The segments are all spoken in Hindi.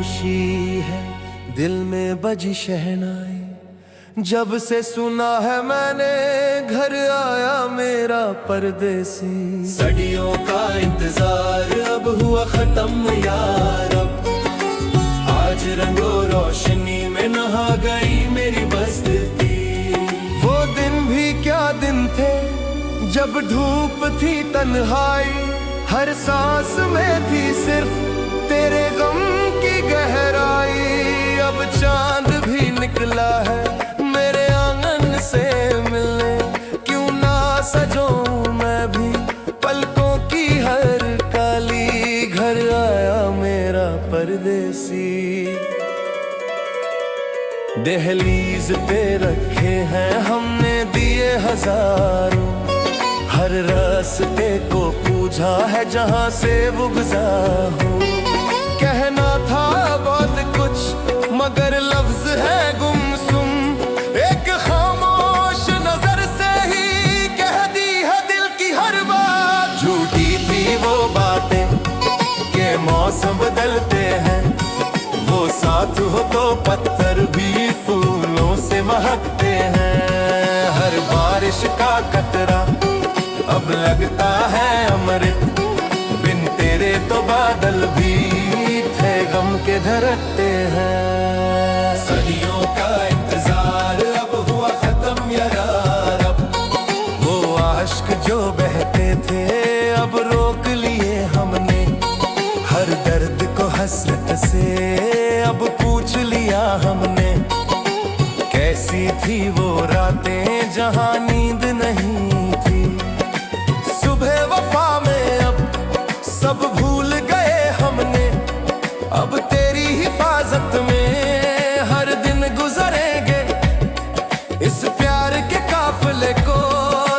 खामोशी है दिल में बजी शहनाई। जब से सुना है मैंने घर आया मेरा परदेसी। सदियों का इंतजार अब हुआ खत्म यार, अब आज रंगो रोशनी में नहा गई मेरी बस्ती। वो दिन भी क्या दिन थे जब धूप थी तन्हाई, हर सांस में थी सिर्फ तेरे गम की गहराई। अब चांद भी निकला है मेरे आंगन से मिलने, क्यों ना सजूं मैं भी पलकों की हर काली। घर आया मेरा परदेसी। दहलीज पे रखे हैं हमने दिए हजारों, हर रास्ते को पूछा है जहां से वो गुज़रा हो। कहना था बहुत कुछ मगर लफ्ज है गुमसुम, एक खामोश नजर से ही कह दी है दिल की हर बात। झूठी थी वो बातें के मौसम बदलते हैं, वो साथ हो तो पत्थर भी फूलों से महकते हैं। हर बारिश का कतरा अब लगता है अमृत, बिन तेरे तो बादल भी थे गम के धरते हैं। सदियों का इंतजार अब हुआ खत्म यार, अब वो आश्क जो बहते थे अब रोक लिए हमने। हर दर्द को हसरत से अब पूछ लिया हमने, कैसी थी वो रातें जहां नींद नहीं थी। सुबह वफा में अब सब भूल गए हमने, अब तेरी हिफाजत में हर दिन गुजरेंगे। इस प्यार के काफिले को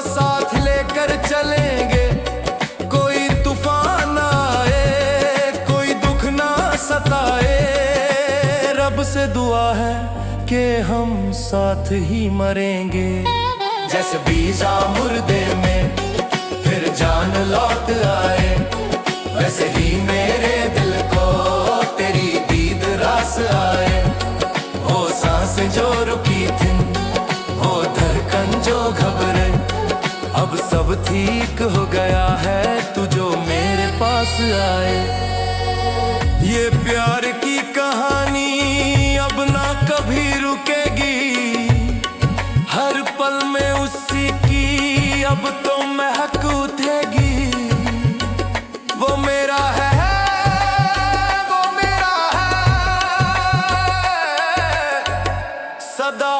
साथ लेकर चलेंगे। कोई तूफान आए कोई दुख ना सताए, रब से दुआ है कि हम साथ ही मरेंगे। जैसे बीजा मुर्दे में फिर जान लौट आए, वैसे ही मेरे दिल को तेरी दीद रास आए। वो सांसें जो रुकी थी वो धड़कन जो घबरे, अब सब ठीक हो गया है तू जो मेरे पास आए। ये प्यार की कहानी अब ना कभी रुकेगी, हर पल में उसी की अब तो महक उठेगी। वो मेरा है वो मेरा है सदा।